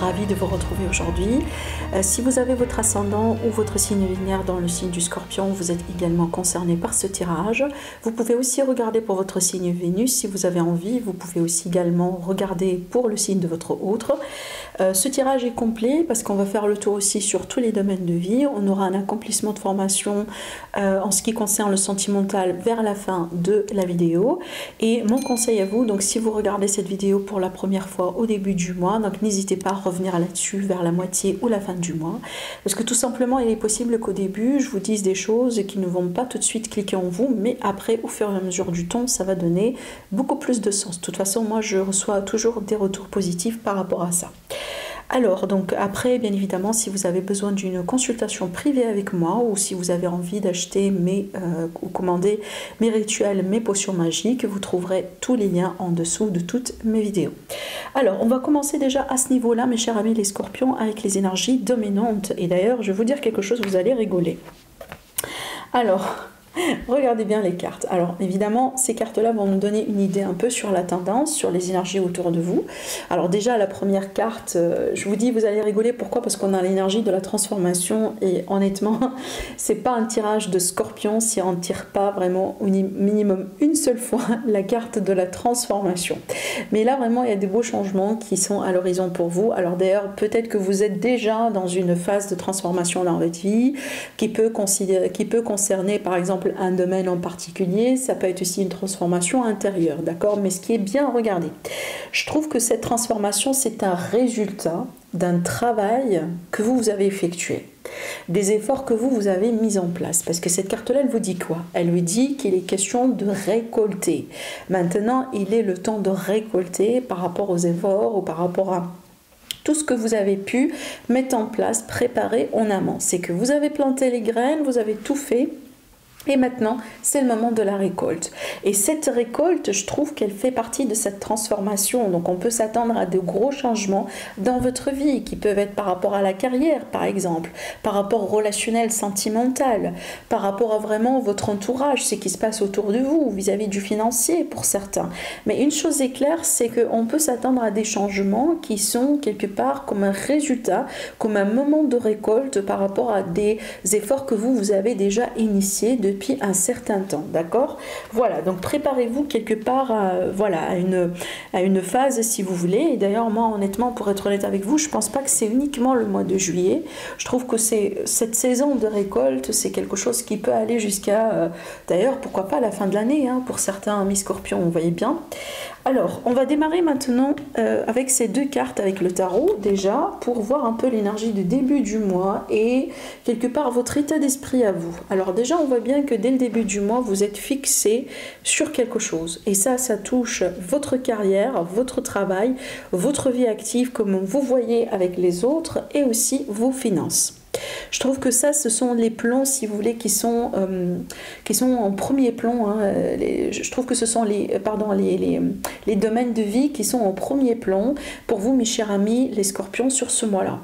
Ravie de vous retrouver aujourd'hui. Si vous avez votre ascendant ou votre signe lunaire dans le signe du Scorpion, vous êtes également concerné par ce tirage. Vous pouvez aussi regarder pour votre signe Vénus si vous avez envie. Vous pouvez aussi également regarder pour le signe de votre autre. Ce tirage est complet parce qu'on va faire le tour aussi sur tous les domaines de vie. On aura un accomplissement de formation en ce qui concerne le sentimental vers la fin de la vidéo. Et mon conseil à vous, donc si vous regardez cette vidéo pour la première fois au début du mois, donc n'hésitez pas à revenir là-dessus vers la moitié ou la fin du mois. Parce que tout simplement, il est possible qu'au début, je vous dise des choses qui ne vont pas tout de suite cliquer en vous, mais après, au fur et à mesure du temps, ça va donner beaucoup plus de sens. De toute façon, moi, je reçois toujours des retours positifs par rapport à ça. Alors, donc après, bien évidemment, si vous avez besoin d'une consultation privée avec moi ou si vous avez envie d'acheter ou commander mes rituels, mes potions magiques, vous trouverez tous les liens en dessous de toutes mes vidéos. Alors, on va commencer déjà à ce niveau-là, mes chers amis les scorpions, avec les énergies dominantes. Et d'ailleurs, je vais vous dire quelque chose, vous allez rigoler. Alors... regardez bien les cartes. Alors évidemment, ces cartes-là vont nous donner une idée un peu sur la tendance, sur les énergies autour de vous. Alors déjà, la première carte, je vous dis, vous allez rigoler. Pourquoi? Parce qu'on a l'énergie de la transformation et honnêtement, c'est pas un tirage de Scorpion si on ne tire pas vraiment au minimum une seule fois la carte de la transformation. Mais là, vraiment, il y a des beaux changements qui sont à l'horizon pour vous. Alors d'ailleurs, peut-être que vous êtes déjà dans une phase de transformation dans votre vie qui peut concerner, par exemple, un domaine en particulier. Ça peut être aussi une transformation intérieure, d'accord? Mais ce qui est bien, regardez, je trouve que cette transformation, c'est un résultat d'un travail que vous avez effectué, des efforts que vous avez mis en place. Parce que cette carte-là, elle vous dit quoi? Elle vous dit qu'il est question de récolter. Maintenant, il est le temps de récolter par rapport aux efforts ou par rapport à tout ce que vous avez pu mettre en place, préparer en amont. C'est que vous avez planté les graines, vous avez tout fait. Et maintenant, c'est le moment de la récolte. Et cette récolte, je trouve qu'elle fait partie de cette transformation. Donc, on peut s'attendre à de gros changements dans votre vie, qui peuvent être par rapport à la carrière, par exemple, par rapport au relationnel sentimental, par rapport à vraiment votre entourage, ce qui se passe autour de vous, vis-à-vis du financier pour certains. Mais une chose est claire, c'est qu'on peut s'attendre à des changements qui sont quelque part comme un résultat, comme un moment de récolte par rapport à des efforts que vous avez déjà initiés depuis un certain temps, d'accord? Voilà, donc préparez-vous quelque part à une phase si vous voulez. Et d'ailleurs, moi, honnêtement, pour être honnête avec vous, je pense pas que c'est uniquement le mois de juillet. Je trouve que cette saison de récolte, c'est quelque chose qui peut aller jusqu'à, d'ailleurs, pourquoi pas la fin de l'année, hein, pour certains mi-scorpions, vous voyez bien. Alors, on va démarrer maintenant avec ces deux cartes, avec le tarot déjà, pour voir un peu l'énergie du début du mois et quelque part votre état d'esprit à vous. Alors déjà, on voit bien que dès le début du mois, vous êtes fixé sur quelque chose. Et ça touche votre carrière, votre travail, votre vie active, comment vous voyez avec les autres et aussi vos finances. Je trouve que ça, ce sont les plans, si vous voulez, qui sont en premier plan. Hein. Je trouve que ce sont les domaines de vie qui sont en premier plan pour vous, mes chers amis, les scorpions, sur ce mois-là.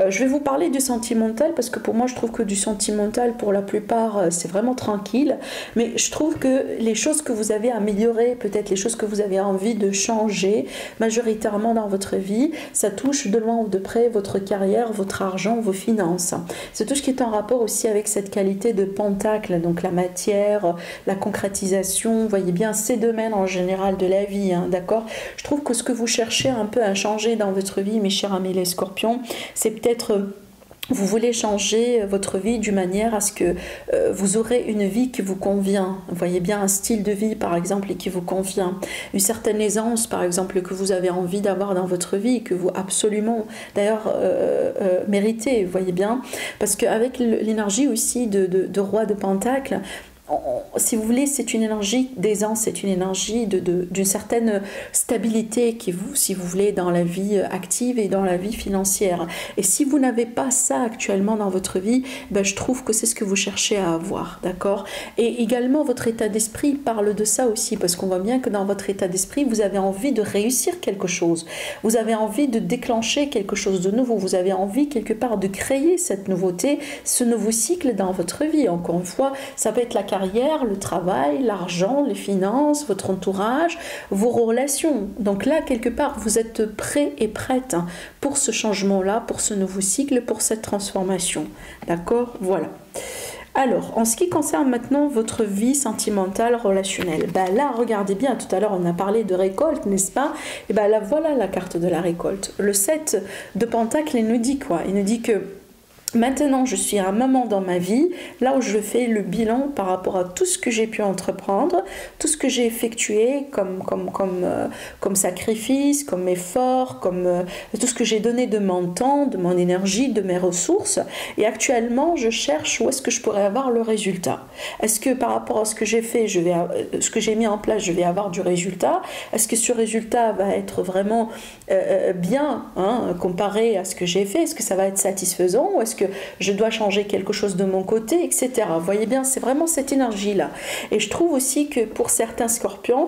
Je vais vous parler du sentimental parce que pour moi, je trouve que du sentimental, pour la plupart, c'est vraiment tranquille. Mais je trouve que les choses que vous avez améliorées, peut-être les choses que vous avez envie de changer majoritairement dans votre vie, ça touche de loin ou de près votre carrière, votre argent, vos finances. C'est tout ce qui est en rapport aussi avec cette qualité de pentacle, donc la matière, la concrétisation, vous voyez bien ces domaines en général de la vie, hein, d'accord? Je trouve que ce que vous cherchez un peu à changer dans votre vie, mes chers amis les scorpions, c'est peut-être vous voulez changer votre vie d'une manière à ce que vous aurez une vie qui vous convient. Vous voyez bien, un style de vie par exemple et qui vous convient. Une certaine aisance par exemple que vous avez envie d'avoir dans votre vie, que vous absolument d'ailleurs méritez, vous voyez bien. Parce qu'avec l'énergie aussi de roi de Pentacle, si vous voulez, c'est une énergie d'aisance, c'est une énergie d'une certaine stabilité qui vous, si vous voulez, dans la vie active et dans la vie financière. Et si vous n'avez pas ça actuellement dans votre vie, ben, je trouve que c'est ce que vous cherchez à avoir, d'accord? Et également, votre état d'esprit parle de ça aussi, parce qu'on voit bien que dans votre état d'esprit, vous avez envie de réussir quelque chose. Vous avez envie de déclencher quelque chose de nouveau. Vous avez envie, quelque part, de créer cette nouveauté, ce nouveau cycle dans votre vie. Encore une fois, ça peut être la carrière, le travail, l'argent, les finances, votre entourage, vos relations. Donc là, quelque part, vous êtes prêt et prête pour ce changement-là, pour ce nouveau cycle, pour cette transformation. D'accord? Voilà. Alors, en ce qui concerne maintenant votre vie sentimentale, relationnelle, ben là, regardez bien, tout à l'heure on a parlé de récolte, n'est-ce pas? Et ben là, voilà la carte de la récolte. Le 7 de Pentacle, il nous dit quoi? Il nous dit que maintenant, je suis à un moment dans ma vie, là où je fais le bilan par rapport à tout ce que j'ai pu entreprendre, tout ce que j'ai effectué comme sacrifice, comme effort, tout ce que j'ai donné de mon temps, de mon énergie, de mes ressources. Et actuellement, je cherche où est-ce que je pourrais avoir le résultat. Est-ce que par rapport à ce que j'ai fait, ce que j'ai mis en place, je vais avoir du résultat? Est-ce que ce résultat va être vraiment bien comparé à ce que j'ai fait? Est-ce que ça va être satisfaisant? Ou est-ce que je dois changer quelque chose de mon côté, etc. Vous voyez bien, c'est vraiment cette énergie-là. Et je trouve aussi que pour certains scorpions,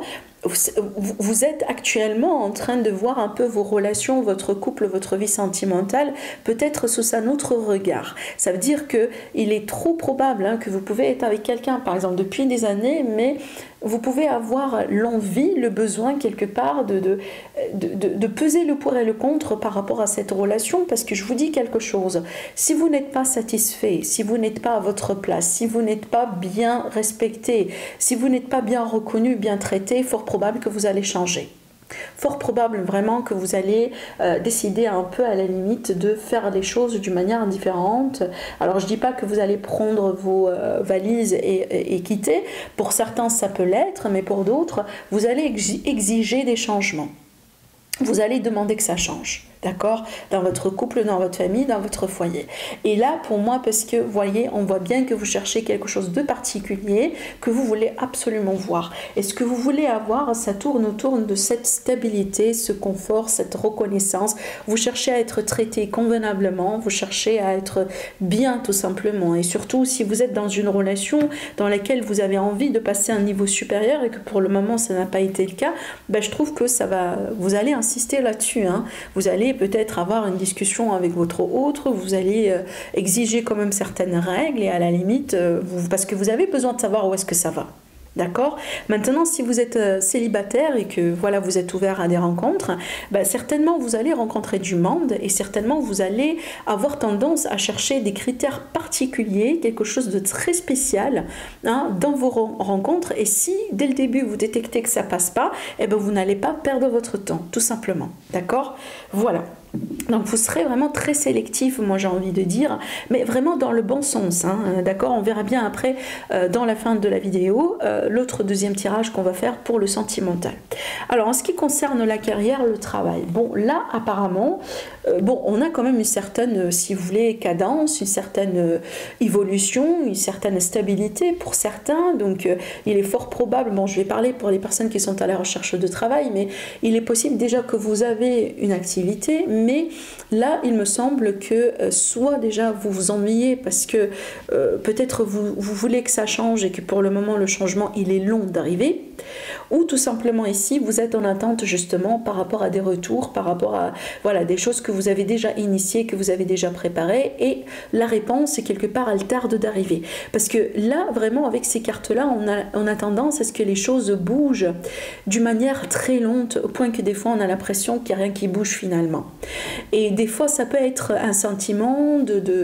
vous êtes actuellement en train de voir un peu vos relations, votre couple, votre vie sentimentale, peut-être sous un autre regard. Ça veut dire qu'il est trop probable que vous pouvez être avec quelqu'un, par exemple, depuis des années, mais vous pouvez avoir l'envie, le besoin quelque part de peser le pour et le contre par rapport à cette relation, parce que je vous dis quelque chose, si vous n'êtes pas satisfait, si vous n'êtes pas à votre place, si vous n'êtes pas bien respecté, si vous n'êtes pas bien reconnu, bien traité, fort probable que vous allez changer. Fort probable vraiment que vous allez décider un peu à la limite de faire les choses d'une manière différente. Alors je dis pas que vous allez prendre vos valises et quitter. Pour certains ça peut l'être, mais pour d'autres vous allez exiger des changements. Vous allez demander que ça change, d'accord? Dans votre couple, dans votre famille, dans votre foyer. Et là, pour moi, parce que, vous voyez, on voit bien que vous cherchez quelque chose de particulier, que vous voulez absolument voir. Et ce que vous voulez avoir, ça tourne autour de cette stabilité, ce confort, cette reconnaissance. Vous cherchez à être traité convenablement, vous cherchez à être bien, tout simplement. Et surtout, si vous êtes dans une relation dans laquelle vous avez envie de passer à un niveau supérieur et que pour le moment, ça n'a pas été le cas, ben, je trouve que ça va, vous allez insister là-dessus. Vous allez peut-être avoir une discussion avec votre autre, vous allez exiger quand même certaines règles et à la limite, parce que vous avez besoin de savoir où est-ce que ça va. D'accord? Maintenant, si vous êtes célibataire et que voilà, vous êtes ouvert à des rencontres, ben, certainement vous allez rencontrer du monde et certainement vous allez avoir tendance à chercher des critères particuliers, quelque chose de très spécial dans vos rencontres. Et si dès le début vous détectez que ça passe pas, eh ben, vous n'allez pas perdre votre temps, tout simplement. D'accord? Voilà. Donc vous serez vraiment très sélectif, moi j'ai envie de dire, mais vraiment dans le bon sens, d'accord? On verra bien après dans la fin de la vidéo l'autre deuxième tirage qu'on va faire pour le sentimental. Alors en ce qui concerne la carrière, le travail, bon là apparemment, on a quand même une certaine, si vous voulez, cadence, une certaine évolution, une certaine stabilité pour certains, donc il est fort probable, bon je vais parler pour les personnes qui sont à la recherche de travail, mais il est possible déjà que vous avez une activité, mais là il me semble que soit déjà vous vous ennuyez parce que peut-être vous voulez que ça change et que pour le moment le changement il est long d'arriver, ou tout simplement ici vous êtes en attente justement par rapport à des retours, par rapport à voilà, des choses que vous avez déjà initiées, que vous avez déjà préparées, et la réponse quelque part elle tarde d'arriver, parce que là vraiment avec ces cartes là on a tendance à ce que les choses bougent d'une manière très lente au point que des fois on a l'impression qu'il n'y a rien qui bouge finalement. Et des fois ça peut être un sentiment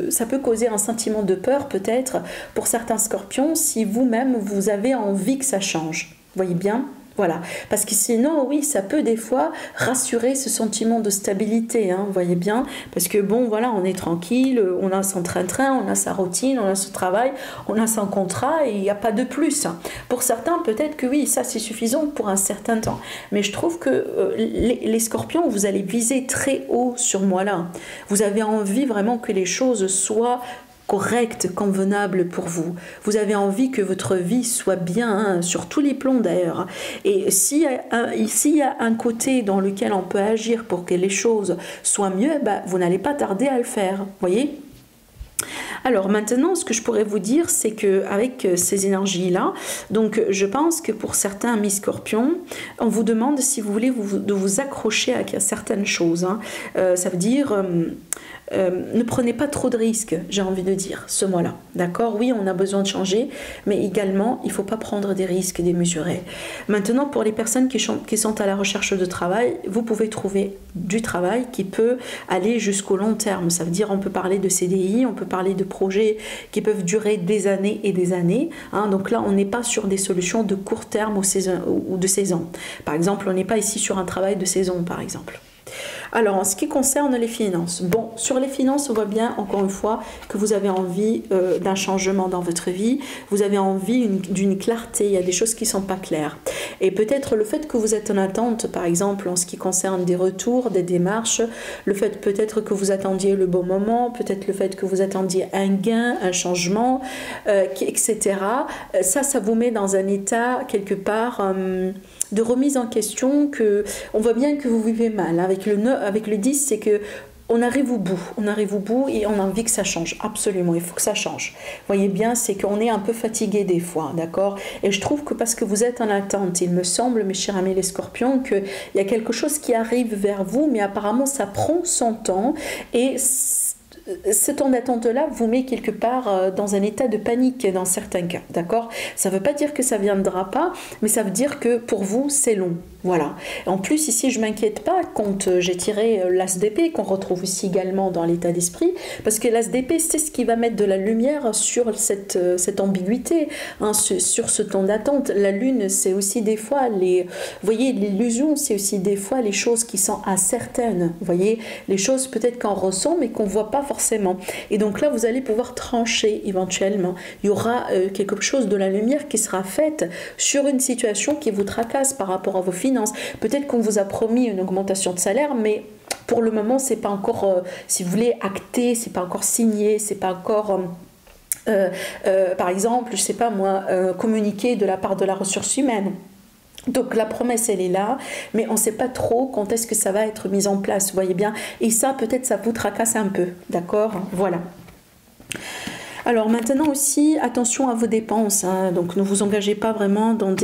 ça peut causer un sentiment de peur peut-être pour certains scorpions si vous-même vous avez envie que ça change. Vous voyez bien? Voilà, parce que sinon, oui, ça peut des fois rassurer ce sentiment de stabilité, hein, vous voyez bien, parce que bon, voilà, on est tranquille, on a son train-train, on a sa routine, on a ce travail, on a son contrat et il n'y a pas de plus. Pour certains, peut-être que oui, ça c'est suffisant pour un certain temps, mais je trouve que les scorpions, vous allez viser très haut sur moi là. Vous avez envie vraiment que les choses soient correct, convenable pour vous. Vous avez envie que votre vie soit bien, hein, sur tous les plans d'ailleurs. Et s'il y a un côté dans lequel on peut agir pour que les choses soient mieux, bah, vous n'allez pas tarder à le faire. Voyez ? Alors maintenant, ce que je pourrais vous dire, c'est qu'avec ces énergies-là, donc je pense que pour certains mi-scorpions, on vous demande si vous voulez de vous accrocher à certaines choses. Hein. Ça veut dire... ne prenez pas trop de risques, j'ai envie de dire, ce mois-là. D'accord? Oui, on a besoin de changer, mais également, il ne faut pas prendre des risques démesurés. Maintenant, pour les personnes qui sont à la recherche de travail, vous pouvez trouver du travail qui peut aller jusqu'au long terme. Ça veut dire, on peut parler de CDI, on peut parler de projets qui peuvent durer des années et des années. Hein. Donc là, on n'est pas sur des solutions de court terme ou de saison. Par exemple, on n'est pas ici sur un travail de saison, par exemple. Alors, en ce qui concerne les finances, bon, sur les finances, on voit bien, encore une fois, que vous avez envie d'un changement dans votre vie, vous avez envie d'une clarté, il y a des choses qui ne sont pas claires. Et peut-être le fait que vous êtes en attente, par exemple, en ce qui concerne des retours, des démarches, le fait peut-être que vous attendiez le bon moment, peut-être le fait que vous attendiez un gain, un changement, etc. Ça vous met dans un état, quelque part... de remise en question, que on voit bien que vous vivez mal. Avec le 10, c'est que on arrive au bout et on a envie que ça change, absolument, il faut que ça change. Vous voyez bien, c'est qu'on est un peu fatigué des fois, d'accord? Et je trouve que parce que vous êtes en attente, il me semble, mes chers amis les scorpions, qu'il y a quelque chose qui arrive vers vous, mais apparemment ça prend son temps et ce temps d'attente-là vous met quelque part dans un état de panique dans certains cas, d'accord? Ça ne veut pas dire que ça ne viendra pas, mais ça veut dire que pour vous, c'est long. Voilà. En plus, ici, je ne m'inquiète pas quand j'ai tiré l'as d'épée, qu'on retrouve ici également dans l'état d'esprit, parce que l'as d'épée, c'est ce qui va mettre de la lumière sur cette ambiguïté, hein, sur ce temps d'attente. La lune, c'est aussi des fois, vous voyez, l'illusion, c'est aussi des fois les choses qui sont incertaines. Vous voyez, les choses peut-être qu'on ressent, mais qu'on ne voit pas forcément. Et donc là, vous allez pouvoir trancher éventuellement. Il y aura quelque chose de la lumière qui sera faite sur une situation qui vous tracasse par rapport à vos finances. Peut-être qu'on vous a promis une augmentation de salaire, mais pour le moment, c'est pas encore, si vous voulez, acté, c'est pas encore signé, c'est pas encore... par exemple, je sais pas moi, communiqué de la part de la ressource humaine. Donc la promesse, elle est là, mais on ne sait pas trop quand est-ce que ça va être mis en place, vous voyez bien. Et ça, peut-être, ça vous tracasse un peu, d'accord? Voilà. Alors maintenant aussi, attention à vos dépenses, hein. Donc ne vous engagez pas vraiment dans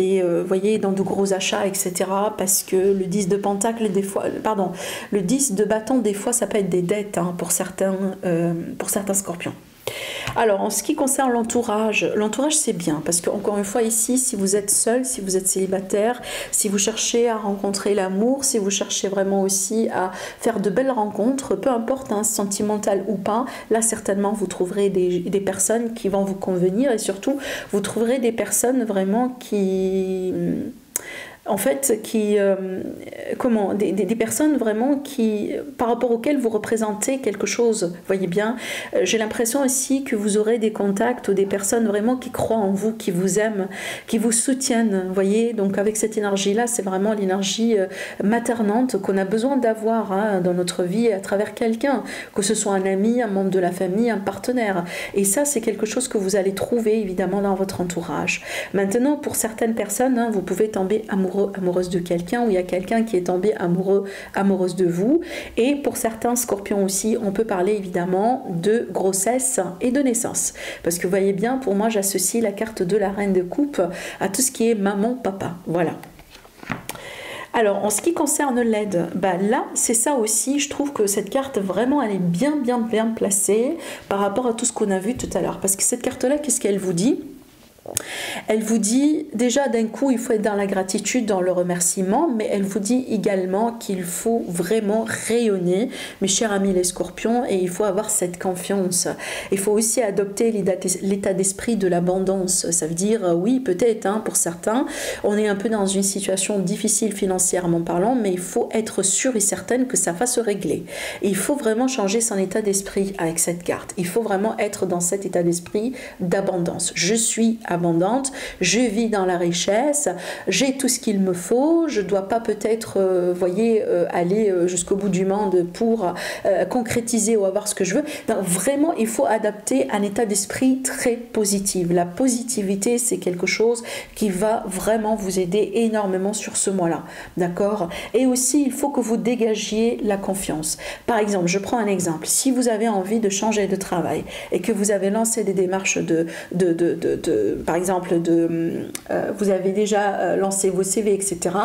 voyez, dans de gros achats, etc. Parce que le 10 de pentacle, des fois, pardon, le 10 de bâton, des fois, ça peut être des dettes, hein, pour certains scorpions. Alors, en ce qui concerne l'entourage, c'est bien parce qu'encore une fois ici, si vous êtes seul, si vous êtes célibataire, si vous cherchez à rencontrer l'amour, si vous cherchez vraiment aussi à faire de belles rencontres, peu importe, hein, sentimentales ou pas, là certainement vous trouverez des personnes qui vont vous convenir et surtout vous trouverez des personnes vraiment qui... En fait, des personnes vraiment par rapport auxquelles vous représentez quelque chose, voyez bien. J'ai l'impression aussi que vous aurez des contacts ou des personnes vraiment qui croient en vous, qui vous aiment, qui vous soutiennent, voyez. Donc avec cette énergie-là, c'est vraiment l'énergie maternante qu'on a besoin d'avoir, hein, dans notre vie à travers quelqu'un, que ce soit un ami, un membre de la famille, un partenaire. Et ça, c'est quelque chose que vous allez trouver évidemment dans votre entourage. Maintenant, pour certaines personnes, hein, vous pouvez tomber amoureuse de quelqu'un, ou il y a quelqu'un qui est tombé amoureuse de vous. Et pour certains scorpions aussi, on peut parler évidemment de grossesse et de naissance. Parce que vous voyez bien, pour moi, j'associe la carte de la reine de coupe à tout ce qui est maman, papa. Voilà. Alors, en ce qui concerne l'aide, là, c'est ça aussi, je trouve que cette carte, vraiment, elle est bien placée par rapport à tout ce qu'on a vu tout à l'heure. Parce que cette carte-là, qu'est-ce qu'elle vous dit ? Elle vous dit, déjà d'un coup, il faut être dans la gratitude, dans le remerciement, mais elle vous dit également qu'il faut vraiment rayonner, mes chers amis les scorpions, et il faut avoir cette confiance. Il faut aussi adopter l'état d'esprit de l'abondance. Ça veut dire, oui, peut-être, hein, pour certains, on est un peu dans une situation difficile financièrement parlant, mais il faut être sûr et certaine que ça va se régler. Et il faut vraiment changer son état d'esprit avec cette carte. Il faut vraiment être dans cet état d'esprit d'abondance. Je suis abondante, je vis dans la richesse, j'ai tout ce qu'il me faut, je ne dois pas peut-être, voyez, aller jusqu'au bout du monde pour concrétiser ou avoir ce que je veux. Donc, vraiment, il faut adapter un état d'esprit très positif. La positivité, c'est quelque chose qui va vraiment vous aider énormément sur ce mois-là, d'accord? Et aussi, il faut que vous dégagiez la confiance. Par exemple, je prends un exemple. Si vous avez envie de changer de travail et que vous avez lancé des démarches par exemple, vous avez déjà lancé vos CV, etc.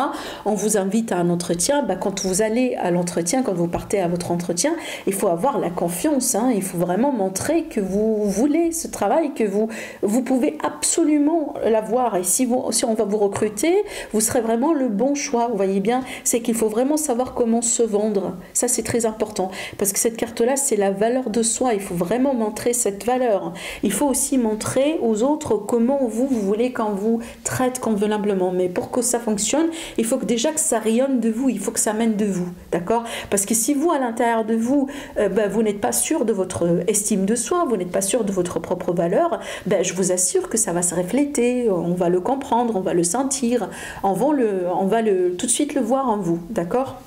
On vous invite à un entretien. Quand vous allez à l'entretien, quand vous partez à votre entretien, il faut avoir la confiance. Hein. Il faut vraiment montrer que vous voulez ce travail, que vous pouvez absolument l'avoir. Et si on va vous recruter, vous serez vraiment le bon choix. Vous voyez bien, c'est qu'il faut vraiment savoir comment se vendre. Ça, c'est très important. Parce que cette carte-là, c'est la valeur de soi. Il faut vraiment montrer cette valeur. Il faut aussi montrer aux autres comment vous voulez qu'on vous traite convenablement. Mais pour que ça fonctionne, il faut déjà que ça rayonne de vous, il faut que ça mène de vous, d'accord? Parce que si vous, à l'intérieur de vous, vous n'êtes pas sûr de votre estime de soi, vous n'êtes pas sûr de votre propre valeur, je vous assure que ça va se refléter, on va le comprendre, on va le sentir, on va tout de suite le voir en vous, d'accord?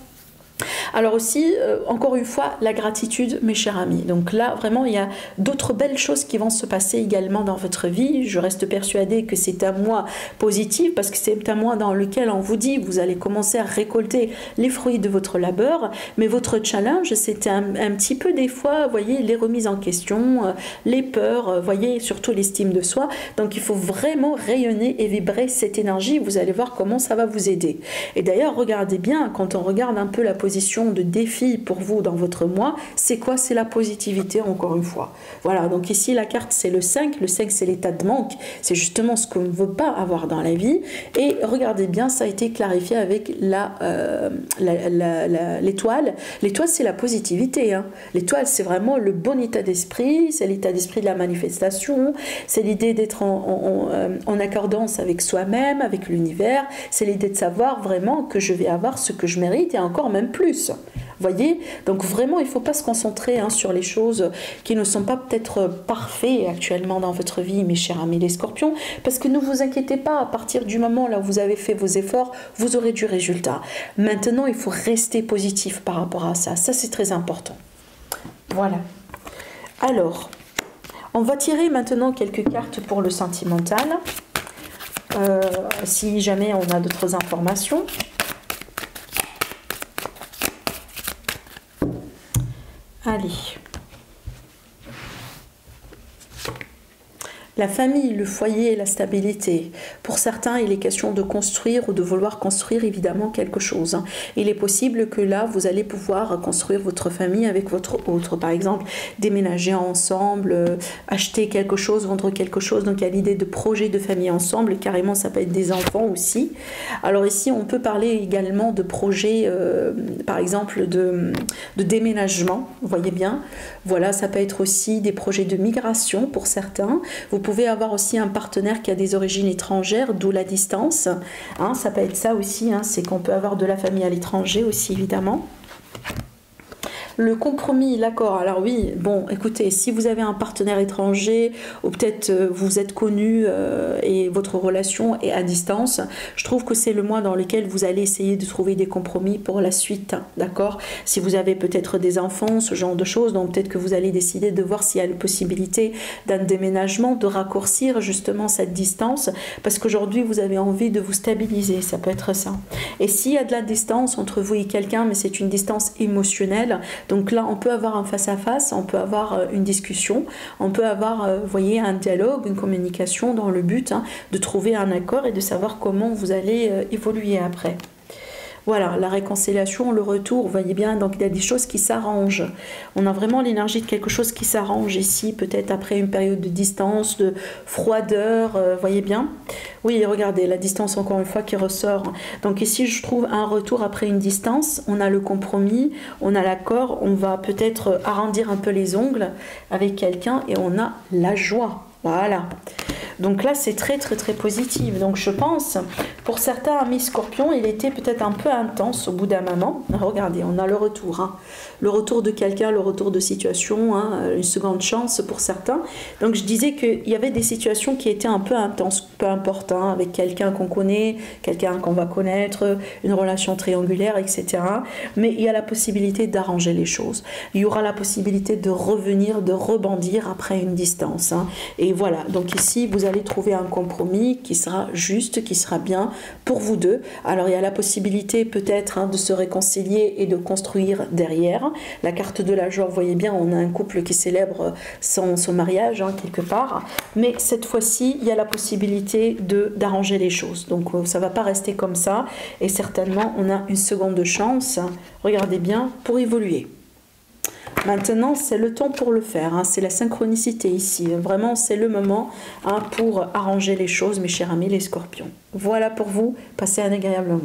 Alors aussi, encore une fois, la gratitude, mes chers amis. Donc là, vraiment, il y a d'autres belles choses qui vont se passer également dans votre vie. Je reste persuadée que c'est un mois positif parce que c'est un mois dans lequel on vous dit vous allez commencer à récolter les fruits de votre labeur. Mais votre challenge, c'était un petit peu des fois, vous voyez, les remises en question, les peurs, voyez, surtout l'estime de soi. Donc il faut vraiment rayonner et vibrer cette énergie. Vous allez voir comment ça va vous aider. Et d'ailleurs, regardez bien, quand on regarde un peu la position de défi pour vous dans votre mois, c'est quoi? C'est la positivité, encore une fois. Voilà, donc ici la carte c'est le 5 c'est l'état de manque, c'est justement ce qu'on ne veut pas avoir dans la vie. Et regardez bien, ça a été clarifié avec l'étoile. L'étoile c'est la positivité, hein. L'étoile c'est vraiment le bon état d'esprit, c'est l'état d'esprit de la manifestation, c'est l'idée d'être en accordance avec soi-même, avec l'univers, c'est l'idée de savoir vraiment que je vais avoir ce que je mérite et encore même plus. Voyez, donc vraiment il ne faut pas se concentrer sur les choses qui ne sont pas peut-être parfaites actuellement dans votre vie, mes chers amis les scorpions, parce que ne vous inquiétez pas, à partir du moment là où vous avez fait vos efforts, vous aurez du résultat. Maintenant il faut rester positif par rapport à ça, c'est très important. Voilà, alors on va tirer maintenant quelques cartes pour le sentimental, si jamais on a d'autres informations. Allez. La famille, le foyer et la stabilité. Pour certains, il est question de construire ou de vouloir construire évidemment quelque chose. Il est possible que là, vous allez pouvoir construire votre famille avec votre autre. Par exemple, déménager ensemble, acheter quelque chose, vendre quelque chose. Donc, il y a l'idée de projet de famille ensemble. Carrément, ça peut être des enfants aussi. Alors ici, on peut parler également de projets, par exemple, de déménagement. Vous voyez bien. Voilà, ça peut être aussi des projets de migration pour certains. Vous pouvez avoir aussi un partenaire qui a des origines étrangères, d'où la distance. Ça peut être ça aussi, c'est qu'on peut avoir de la famille à l'étranger aussi, évidemment. Le compromis, l'accord. Alors oui, bon, écoutez, si vous avez un partenaire étranger ou peut-être vous êtes connu et votre relation est à distance, je trouve que c'est le mois dans lequel vous allez essayer de trouver des compromis pour la suite, d'accord? Si vous avez peut-être des enfants, ce genre de choses, donc peut-être que vous allez décider de voir s'il y a une possibilité d'un déménagement, de raccourcir justement cette distance, parce qu'aujourd'hui vous avez envie de vous stabiliser, ça peut être ça. Et s'il y a de la distance entre vous et quelqu'un, mais c'est une distance émotionnelle, donc là, on peut avoir un face-à-face, on peut avoir une discussion, on peut avoir, vous voyez, un dialogue, une communication dans le but de trouver un accord et de savoir comment vous allez évoluer après. Voilà, la réconciliation, le retour, vous voyez bien, donc il y a des choses qui s'arrangent. On a vraiment l'énergie de quelque chose qui s'arrange ici, peut-être après une période de distance, de froideur, vous voyez bien. Oui, regardez, la distance encore une fois qui ressort. Donc ici, je trouve un retour après une distance, on a le compromis, on a l'accord, on va peut-être arrondir un peu les ongles avec quelqu'un et on a la joie. Voilà. Donc là, c'est très positif. Donc je pense, pour certains amis scorpions, il était peut-être un peu intense au bout d'un moment. Regardez, on a le retour. Hein. Le retour de quelqu'un, le retour de situation, hein, une seconde chance pour certains. Donc je disais qu'il y avait des situations qui étaient un peu intenses, peu importe, hein, avec quelqu'un qu'on connaît, quelqu'un qu'on va connaître, une relation triangulaire, etc. Mais il y a la possibilité d'arranger les choses. Il y aura la possibilité de revenir, de rebondir après une distance. Hein. Et voilà, donc ici, vous allez trouver un compromis qui sera juste, qui sera bien pour vous deux. Alors il y a la possibilité peut-être, hein, de se réconcilier et de construire derrière. La carte de la joie, vous voyez bien, on a un couple qui célèbre son mariage, hein, quelque part. Mais cette fois-ci, il y a la possibilité d'arranger les choses. Donc ça ne va pas rester comme ça. Et certainement, on a une seconde chance, hein, regardez bien, pour évoluer. Maintenant, c'est le temps pour le faire, hein. C'est la synchronicité ici. Vraiment, c'est le moment, hein, pour arranger les choses, mes chers amis les scorpions. Voilà pour vous. Passez un agréable moment.